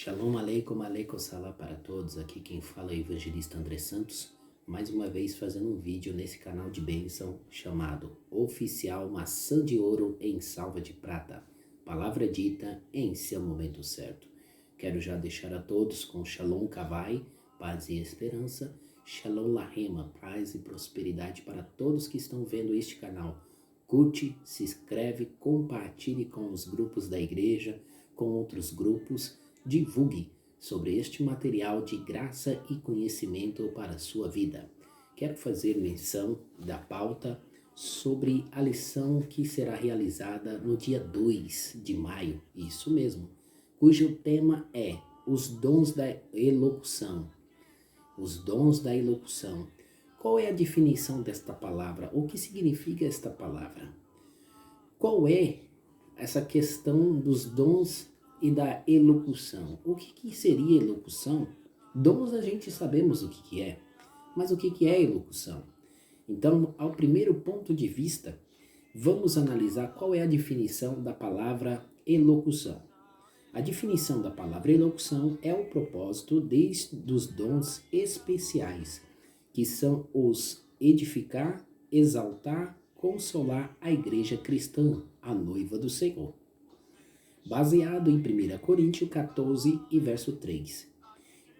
Shalom aleikum salam para todos. Aqui quem fala é o evangelista André Santos, mais uma vez fazendo um vídeo nesse canal de bênção chamado Oficial Maçã de Ouro em Salva de Prata. Palavra dita em seu momento certo. Quero já deixar a todos com Shalom Kavai, paz e esperança. Shalom Lahema, paz e prosperidade para todos que estão vendo este canal. Curte, se inscreve, compartilhe com os grupos da igreja, com outros grupos. Divulgue sobre este material de graça e conhecimento para a sua vida. Quero fazer menção da pauta sobre a lição que será realizada no dia 2 de maio, isso mesmo, cujo tema é os dons da elocução. Os dons da elocução. Qual é a definição desta palavra? O que significa esta palavra? Qual é essa questão dos dons e da elocução? O que seria elocução? Dons a gente sabemos o que é, mas o que é elocução? Então, ao primeiro ponto de vista, vamos analisar qual é a definição da palavra elocução. A definição da palavra elocução é o propósito dos dons especiais, que são os edificar, exaltar, consolar a igreja cristã, a noiva do Senhor. Baseado em 1 Coríntios 14 e verso 3.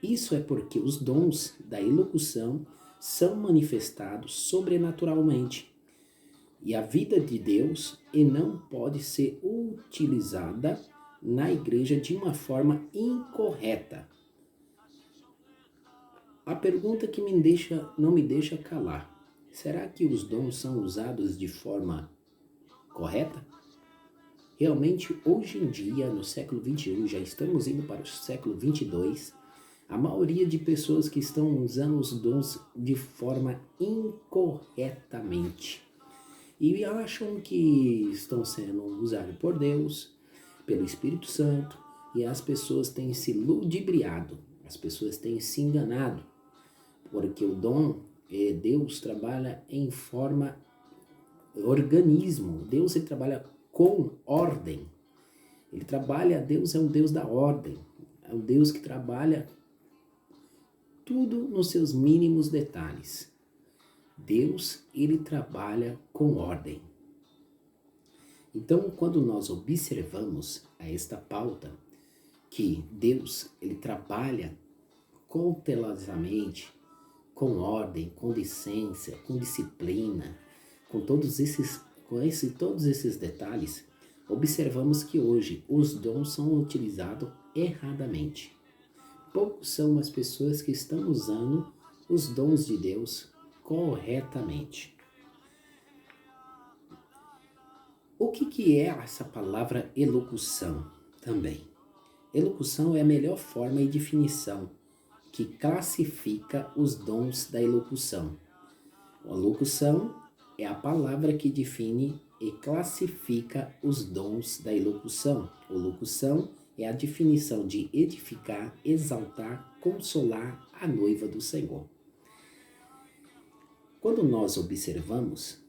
Isso é porque os dons da elocução são manifestados sobrenaturalmente e a vida de Deus e não pode ser utilizada na igreja de uma forma incorreta. A pergunta que não me deixa calar: será que os dons são usados de forma correta? Realmente, hoje em dia, no século XXI, já estamos indo para o século XXII, a maioria de pessoas que estão usando os dons de forma incorretamente. E acham que estão sendo usados por Deus, pelo Espírito Santo, e as pessoas têm se ludibriado, as pessoas têm se enganado, porque o dom, Deus trabalha em forma organismo, Deus ele trabalha com ordem. Deus é um Deus da ordem. É um Deus que trabalha tudo nos seus mínimos detalhes. Deus, ele trabalha com ordem. Então, quando nós observamos a esta pauta, que Deus, ele trabalha cautelosamente, com ordem, com decência, com disciplina, com todos esses detalhes, observamos que hoje os dons são utilizados erradamente. Poucos são as pessoas que estão usando os dons de Deus corretamente. O que é essa palavra elocução também? Elocução é a melhor forma e definição que classifica os dons da elocução. A locução é a palavra que define e classifica os dons da elocução. A locução é a definição de edificar, exaltar, consolar a noiva do Senhor. Quando nós observamos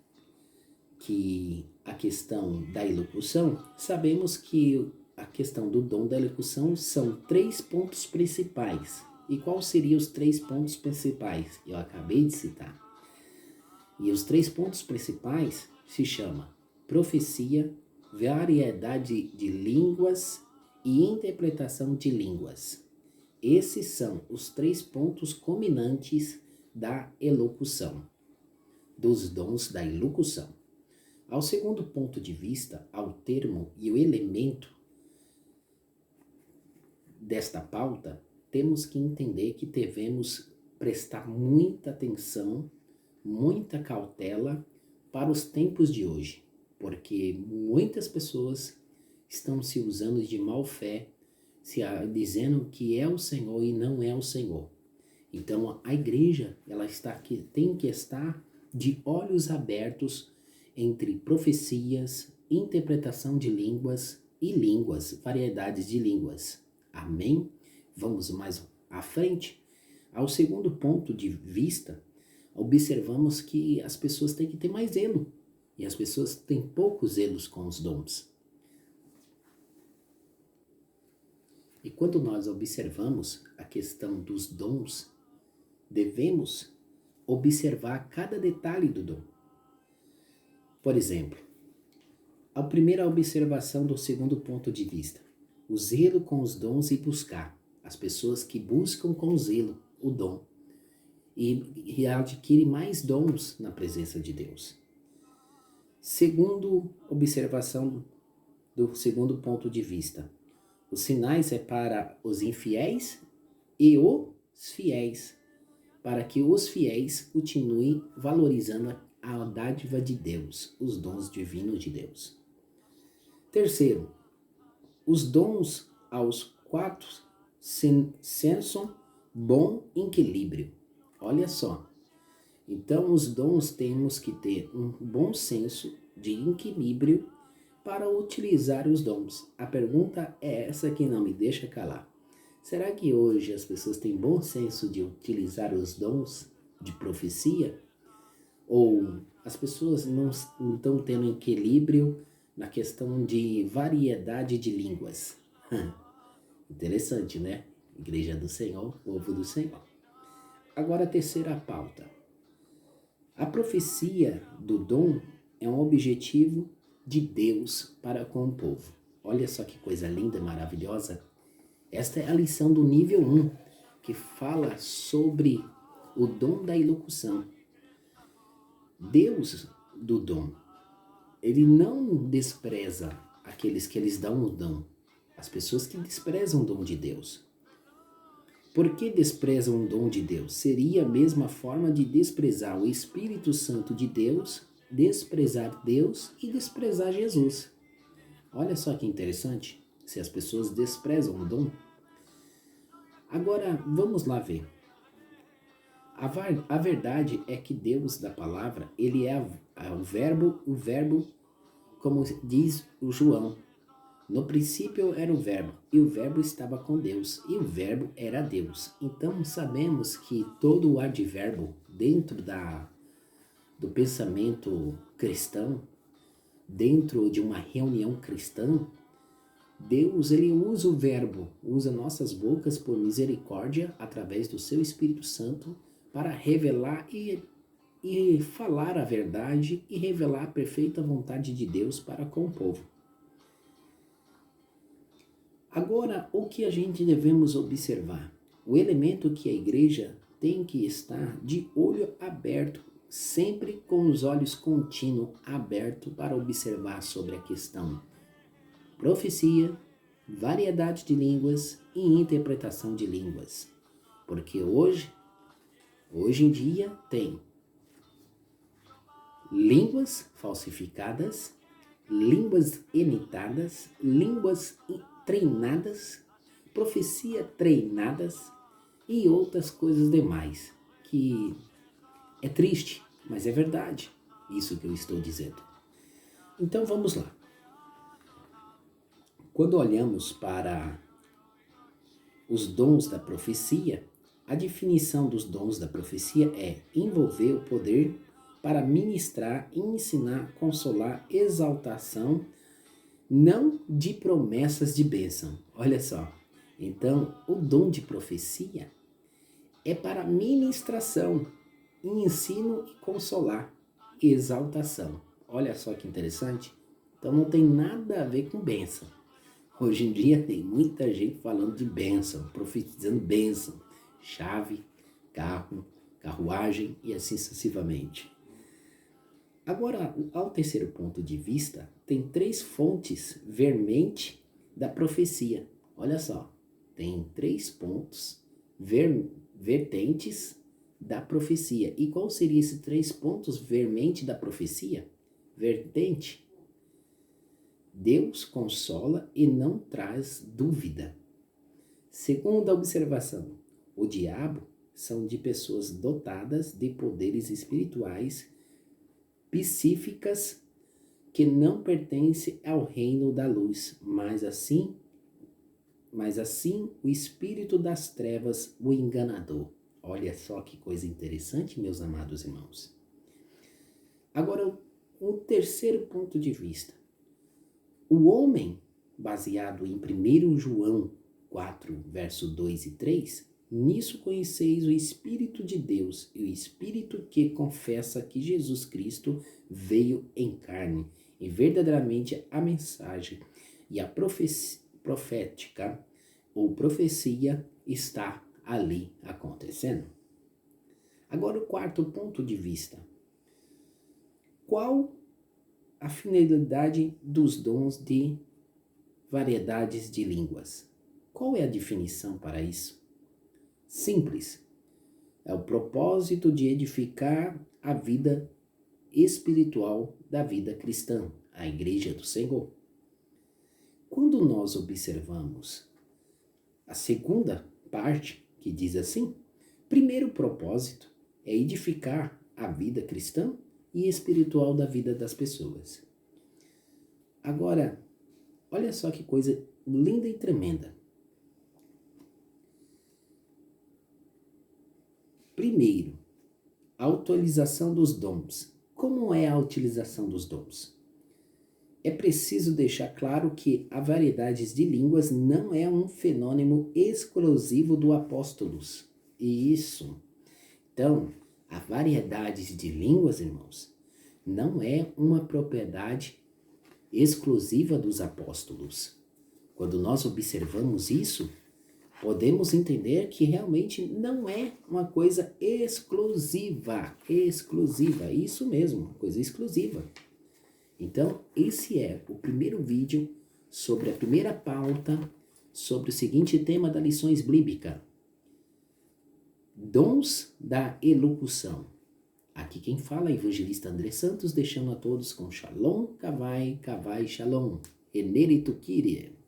que a questão da elocução, sabemos que a questão do dom da elocução são 3 pontos principais. E quais seriam os 3 pontos principais? Eu acabei de citar. E os 3 pontos principais se chamam profecia, variedade de línguas e interpretação de línguas. Esses são os 3 pontos culminantes da elocução, dos dons da elocução. Ao segundo ponto de vista, ao termo e o elemento desta pauta, temos que entender que devemos prestar muita atenção, muita cautela para os tempos de hoje, porque muitas pessoas estão se usando de má fé, dizendo que é o Senhor e não é o Senhor. Então a igreja tem que estar de olhos abertos entre profecias, interpretação de línguas e variedades de línguas. Amém? Vamos mais à frente. Ao segundo ponto de vista, observamos que as pessoas têm que ter mais zelo. E as pessoas têm poucos zelos com os dons. E quando nós observamos a questão dos dons, devemos observar cada detalhe do dom. Por exemplo, a primeira observação do segundo ponto de vista, o zelo com os dons e buscar. As pessoas que buscam com zelo o dom e adquirem mais dons na presença de Deus. Segundo observação do segundo ponto de vista, os sinais é para os infiéis e os fiéis, para que os fiéis continuem valorizando a dádiva de Deus, os dons divinos de Deus. Terceiro, os dons aos quatro senso bom equilíbrio. Olha só, então os dons temos que ter um bom senso de equilíbrio para utilizar os dons. A pergunta é essa que não me deixa calar. Será que hoje as pessoas têm bom senso de utilizar os dons de profecia? Ou as pessoas não estão tendo equilíbrio na questão de variedade de línguas? Interessante, né? Igreja do Senhor, povo do Senhor. Agora a terceira pauta. A profecia do dom é um objetivo de Deus para com o povo. Olha só que coisa linda e maravilhosa. Esta é a lição do nível 1, que fala sobre o dom da elocução. Deus do dom, ele não despreza aqueles que eles dão o dom, as pessoas que desprezam o dom de Deus. Por que desprezam o dom de Deus? Seria a mesma forma de desprezar o Espírito Santo de Deus, desprezar Deus e desprezar Jesus. Olha só que interessante, se as pessoas desprezam o dom. Agora, vamos lá ver. A verdade é que Deus da palavra, ele é o verbo, como diz o João. No princípio era o verbo, e o verbo estava com Deus, e o verbo era Deus. Então sabemos que todo o advérbio dentro do pensamento cristão, dentro de uma reunião cristã, Deus, ele usa o verbo, usa nossas bocas por misericórdia, através do seu Espírito Santo, para revelar e falar a verdade e revelar a perfeita vontade de Deus para com o povo. Agora, o que a gente devemos observar? O elemento que a igreja tem que estar de olho aberto, sempre com os olhos contínuos abertos para observar sobre a questão profecia, variedade de línguas e interpretação de línguas. Porque hoje em dia tem línguas falsificadas, línguas imitadas, línguas treinadas, profecia treinadas e outras coisas demais, que é triste, mas é verdade, isso que eu estou dizendo. Então vamos lá. Quando olhamos para os dons da profecia, a definição dos dons da profecia é envolver o poder para ministrar, ensinar, consolar, exaltação, não de promessas de bênção. Olha só. Então, o dom de profecia é para ministração, ensino e consolar, exaltação. Olha só que interessante. Então, não tem nada a ver com bênção. Hoje em dia tem muita gente falando de bênção, profetizando bênção, chave, carro, carruagem e assim sucessivamente. Agora, ao terceiro ponto de vista, tem 3 fontes vermente da profecia. Olha só, tem 3 pontos vertentes da profecia. E qual seria esses 3 pontos vermente da profecia? Vertente. Deus consola e não traz dúvida. Segunda observação, o diabo são de pessoas dotadas de poderes espirituais psíquicas que não pertencem ao reino da luz, mas assim o espírito das trevas, o enganador. Olha só que coisa interessante, meus amados irmãos. Agora, o terceiro ponto de vista. O homem, baseado em 1 João 4, verso 2 e 3, nisso conheceis o Espírito de Deus e o Espírito que confessa que Jesus Cristo veio em carne, e verdadeiramente a mensagem e a profética ou profecia está ali acontecendo. Agora o quarto ponto de vista. Qual a finalidade dos dons de variedades de línguas? Qual é a definição para isso? Simples. É o propósito de edificar a vida espiritual da vida cristã, a Igreja do Senhor. Quando nós observamos a segunda parte, que diz assim, primeiro propósito é edificar a vida cristã e espiritual da vida das pessoas. Agora, olha só que coisa linda e tremenda. Primeiro, a utilização dos dons. Como é a utilização dos dons? É preciso deixar claro que a variedade de línguas não é um fenômeno exclusivo do apóstolos. Isso. Então, a variedade de línguas, irmãos, não é uma propriedade exclusiva dos apóstolos. Quando nós observamos isso, podemos entender que realmente não é uma coisa exclusiva, isso mesmo, uma coisa exclusiva. Então, esse é o primeiro vídeo sobre a primeira pauta, sobre o seguinte tema da lições bíblicas. Dons da elocução. Aqui quem fala é o evangelista André Santos, deixando a todos com Shalom, Kavai, Kavai, Shalom. Enerito Kyrie.